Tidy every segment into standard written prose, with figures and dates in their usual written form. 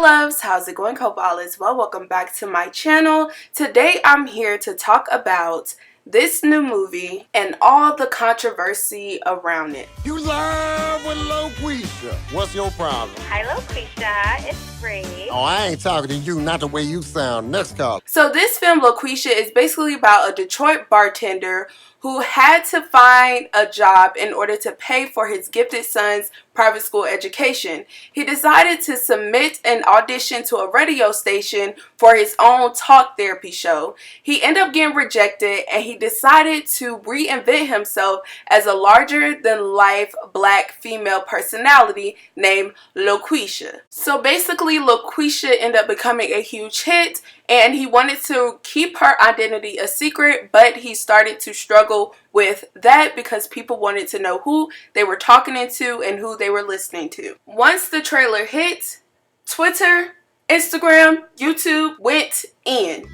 loves, how's it going? Hope all is well. Welcome back to my channel. Today I'm here to talk about this new movie and all the controversy around it. You live with Loquisha. What's your problem? Hi, Loquisha. It's Bree. Oh, I ain't talking to you, not the way you sound. Next call. So this film, Loquisha, is basically about a Detroit bartender who had to find a job in order to pay for his gifted son's private school education. He decided to submit an audition to a radio station for his own talk therapy show. He ended up getting rejected, and he decided to reinvent himself as a larger-than-life black female personality named Loquisha. So basically, Loquisha ended up becoming a huge hit, and he wanted to keep her identity a secret, but he started to struggle with that because people wanted to know who they were talking to and who they were listening to. Once the trailer hit, Twitter, Instagram, YouTube went in.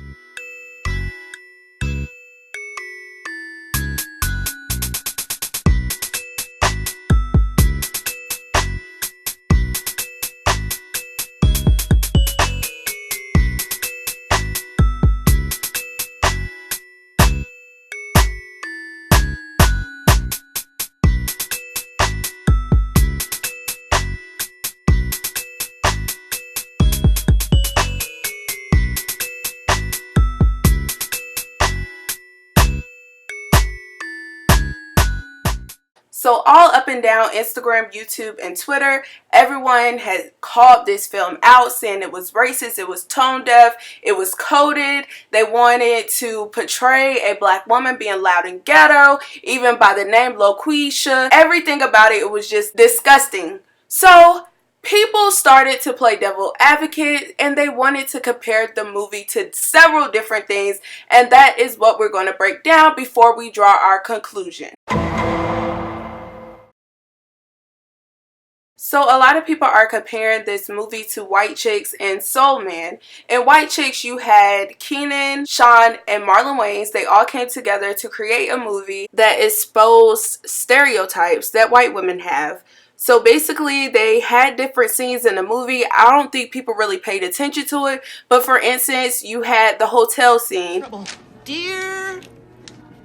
So all up and down Instagram, YouTube, and Twitter, everyone had called this film out, saying it was racist, it was tone deaf, it was coded. They wanted to portray a black woman being loud and ghetto, even by the name Loquisha. Everything about it was just disgusting. So people started to play devil advocate, and they wanted to compare the movie to several different things, and that is what we're going to break down before we draw our conclusion. So a lot of people are comparing this movie to White Chicks and Soul Man. In White Chicks, you had Kenan, Sean, and Marlon Wayans. They all came together to create a movie that exposed stereotypes that white women have. So basically, they had different scenes in the movie. I don't think people really paid attention to it. But for instance, you had the hotel scene. Dear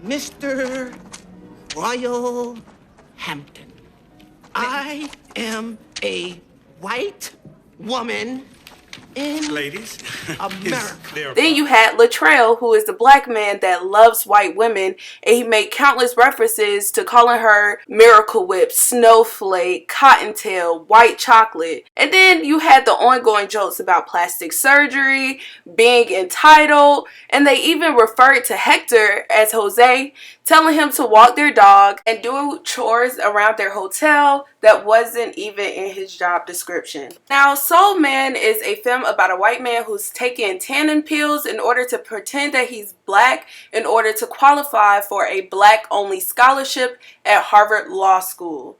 Mr. Royal Hampton, I am a white woman in ladies America. Then you had Latrell, who is the black man that loves white women, and he made countless references to calling her Miracle Whip, Snowflake, Cottontail, White Chocolate. And then you had the ongoing jokes about plastic surgery, being entitled, and they even referred to Hector as Jose, telling him to walk their dog and do chores around their hotel that wasn't even in his job description. Now, Soul Man is a film about a white man who's taking tannin pills in order to pretend that he's black in order to qualify for a black-only scholarship at Harvard Law School.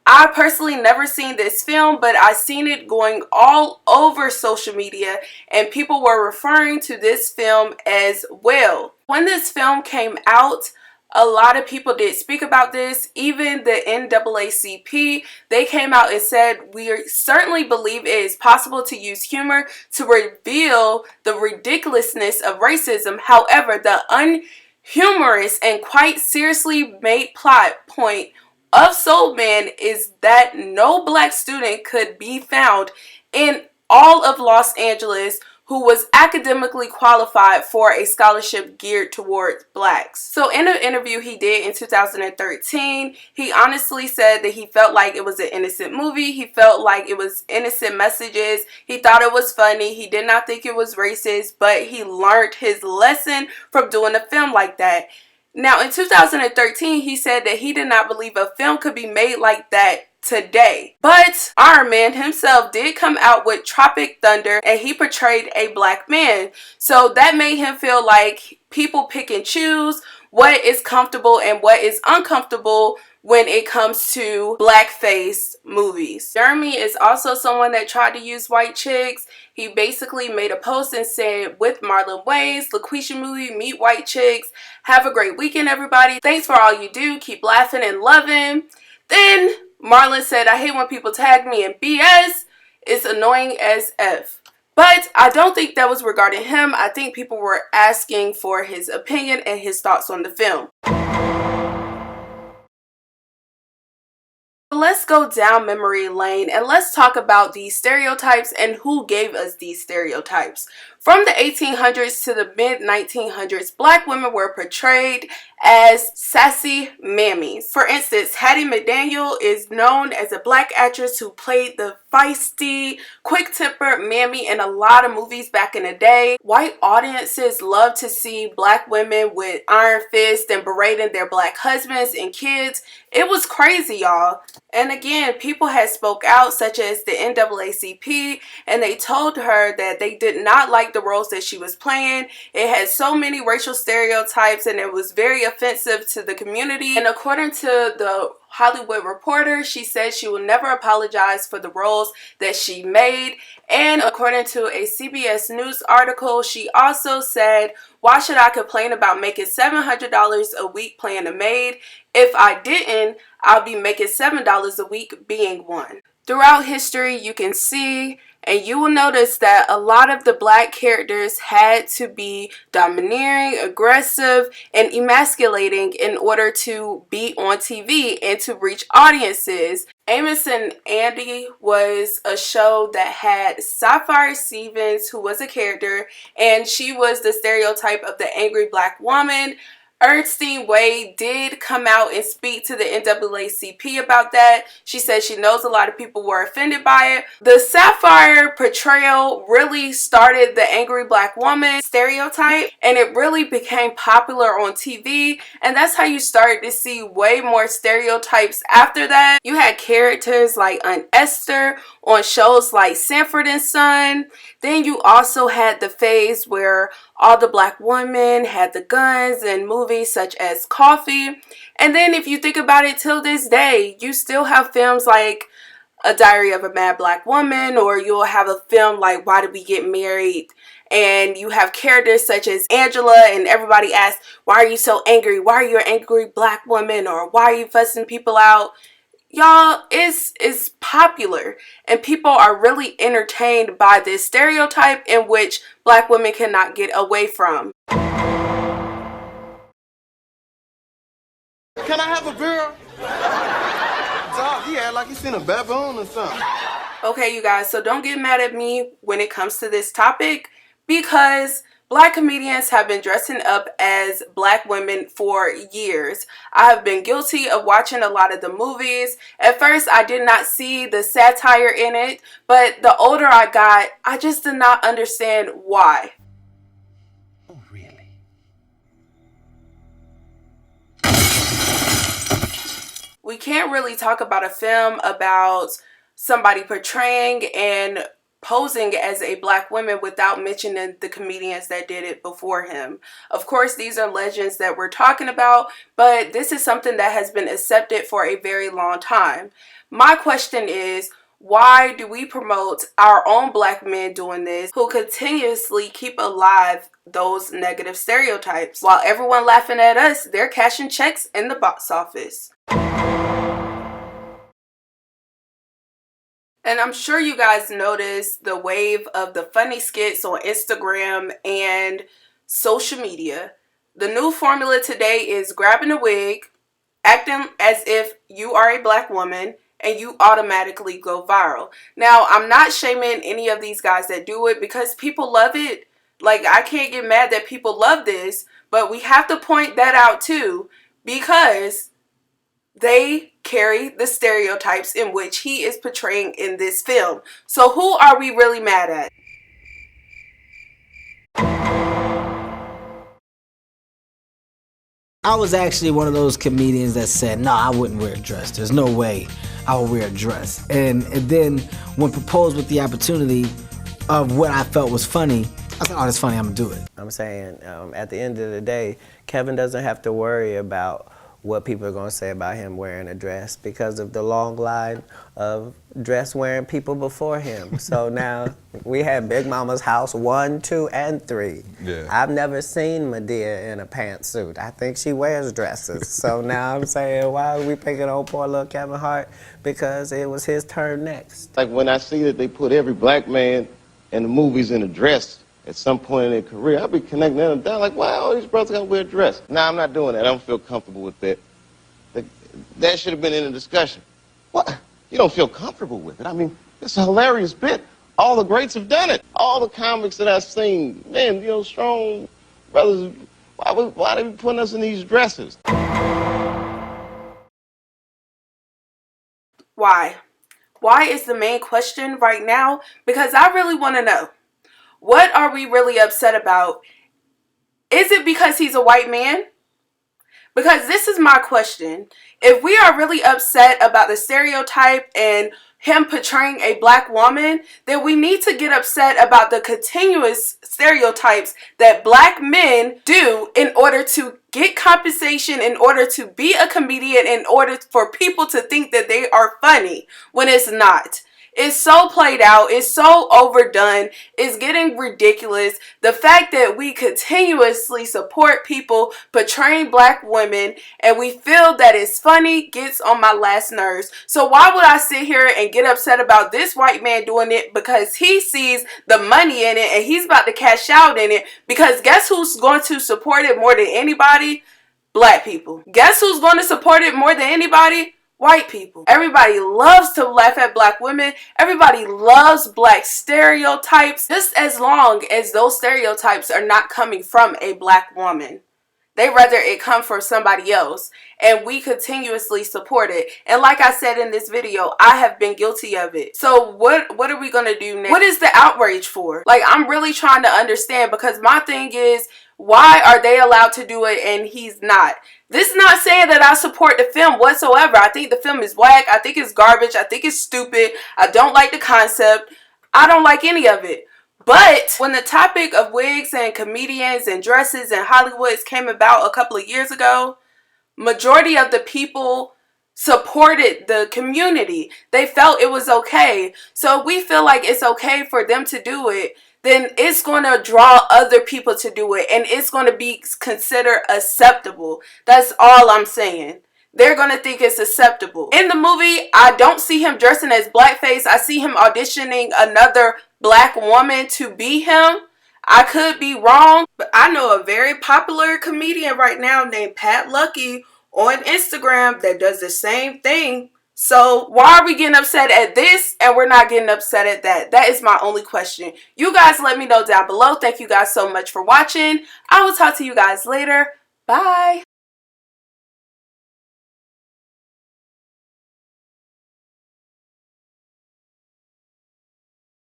I personally never seen this film, but I seen it going all over social media, and people were referring to this film as well. When this film came out, a lot of people did speak about this. Even the NAACP, they came out and said, we certainly believe it is possible to use humor to reveal the ridiculousness of racism. However, the unhumorous and quite seriously made plot point of Soul Man is that no black student could be found in all of Los Angeles who was academically qualified for a scholarship geared towards blacks. So in an interview he did in 2013, he honestly said that he felt like it was an innocent movie. He felt like it was innocent messages. He thought it was funny. He did not think it was racist, but he learned his lesson from doing a film like that. Now in 2013, he said that he did not believe a film could be made like that today. But Iron Man himself did come out with Tropic Thunder, and he portrayed a black man. So that made him feel like people pick and choose what is comfortable and what is uncomfortable when it comes to blackface movies. Jeremy is also someone that tried to use White Chicks. He basically made a post and said, with Marlon Wayans, Loquisha movie, meet White Chicks. Have a great weekend, everybody. Thanks for all you do. Keep laughing and loving. Then Marlon said, I hate when people tag me in BS. is annoying as F. But I don't think that was regarding him. I think people were asking for his opinion and his thoughts on the film. Let's go down memory lane and let's talk about these stereotypes and who gave us these stereotypes. From the 1800s to the mid-1900s, black women were portrayed as sassy mammies. For instance, Hattie McDaniel is known as a black actress who played the feisty, quick-tempered mammy in a lot of movies back in the day. White audiences love to see black women with iron fists and berating their black husbands and kids. It was crazy, y'all. And again, people had spoke out, such as the NAACP, and they told her that they did not like the roles that she was playing. It had so many racial stereotypes and it was very offensive to the community. And according to the Hollywood Reporter, she said she will never apologize for the roles that she made. And according to a CBS News article, she also said, "Why should I complain about making $700 a week playing a maid? If I didn't, I'll be making $7 a week being one." Throughout history, you can see and you will notice that a lot of the black characters had to be domineering, aggressive, and emasculating in order to be on TV and to reach audiences. Amos and Andy was a show that had Sapphire Stevens, who was a character, and she was the stereotype of the angry black woman. Ernestine Wade did come out and speak to the NAACP about that. She said she knows a lot of people were offended by it. The Sapphire portrayal really started the angry black woman stereotype, and it really became popular on TV, and that's how you started to see way more stereotypes after that. You had characters like Aunt Esther on shows like Sanford and Son. Then you also had the phase where all the black women had the guns in movies such as Coffee. And then if you think about it, till this day, you still have films like A Diary of a Mad Black Woman, or you'll have a film like Why Did We Get Married? And you have characters such as Angela, and everybody asks, why are you so angry? Why are you an angry black woman? Or why are you fussing people out? Y'all, it's popular, and people are really entertained by this stereotype in which black women cannot get away from. Can I have a beer? Dog, he act like he's seen a baboon or something. Okay, you guys, so don't get mad at me when it comes to this topic, because black comedians have been dressing up as black women for years. I have been guilty of watching a lot of the movies. At first, I did not see the satire in it, but the older I got, I just did not understand why. Oh, really? We can't really talk about a film about somebody portraying and posing as a black woman without mentioning the comedians that did it before him. Of course, these are legends that we're talking about, but this is something that has been accepted for a very long time. My question is, why do we promote our own black men doing this, who continuously keep alive those negative stereotypes? While everyone laughing at us, they're cashing checks in the box office. And I'm sure you guys noticed the wave of the funny skits on Instagram and social media. The new formula today is grabbing a wig, acting as if you are a black woman, and you automatically go viral. Now, I'm not shaming any of these guys that do it because people love it. Like, I can't get mad that people love this, but we have to point that out too, because they carry the stereotypes in which he is portraying in this film. So who are we really mad at? I was actually one of those comedians that said, no, I wouldn't wear a dress. There's no way I would wear a dress. And then when proposed with the opportunity of what I felt was funny, I said, oh, that's funny, I'm gonna do it. I'm saying at the end of the day, Kevin doesn't have to worry about what people are going to say about him wearing a dress because of the long line of dress wearing people before him. So now we had Big Mama's house 1, 2, and 3. Yeah. I've never seen Medea in a pantsuit. I think she wears dresses. So now I'm saying, why are we picking on poor little Kevin Hart? Because it was his turn next. Like when I see that they put every black man in the movies in a dress at some point in their career, I'll be connecting them down like, why all these brothers gotta wear a dress? Nah, I'm not doing that. I don't feel comfortable with that. That should have been in the discussion. What? You don't feel comfortable with it? I mean, it's a hilarious bit. All the greats have done it. All the comics that I've seen, man, you know, strong brothers, why are they putting us in these dresses? Why? Why is the main question right now? Because I really want to know. What are we really upset about? Is it because he's a white man? Because this is my question. If we are really upset about the stereotype and him portraying a black woman, then we need to get upset about the continuous stereotypes that black men do in order to get compensation, in order to be a comedian, in order for people to think that they are funny when it's not. It's so played out. It's so overdone. It's getting ridiculous. The fact that we continuously support people portraying black women and we feel that it's funny gets on my last nerves. So why would I sit here and get upset about this white man doing it because he sees the money in it and he's about to cash out in it? Because guess who's going to support it more than anybody? Black people. Guess who's going to support it more than anybody? White people. Everybody loves to laugh at black women. Everybody loves black stereotypes, just as long as those stereotypes are not coming from a black woman. They rather it come from somebody else, and we continuously support it. And like I said in this video, I have been guilty of it. So what are we gonna do next? What is the outrage for? Like, I'm really trying to understand, because my thing is, why are they allowed to do it and he's not? This is not saying that I support the film whatsoever. I think the film is whack. I think it's garbage. I think it's stupid. I don't like the concept. I don't like any of it. But when the topic of wigs and comedians and dresses and Hollywoods came about a couple of years ago, majority of the people supported the community. They felt it was okay. So if we feel like it's okay for them to do it, then it's going to draw other people to do it, and it's going to be considered acceptable. That's all I'm saying. They're going to think it's acceptable. In the movie, I don't see him dressing as blackface. I see him auditioning another black woman to be him. I could be wrong, but I know a very popular comedian right now named Pat Lucky on Instagram that does the same thing. So why are we getting upset at this and we're not getting upset at that? That is my only question. You guys let me know down below. Thank you guys so much for watching. I will talk to you guys later. Bye.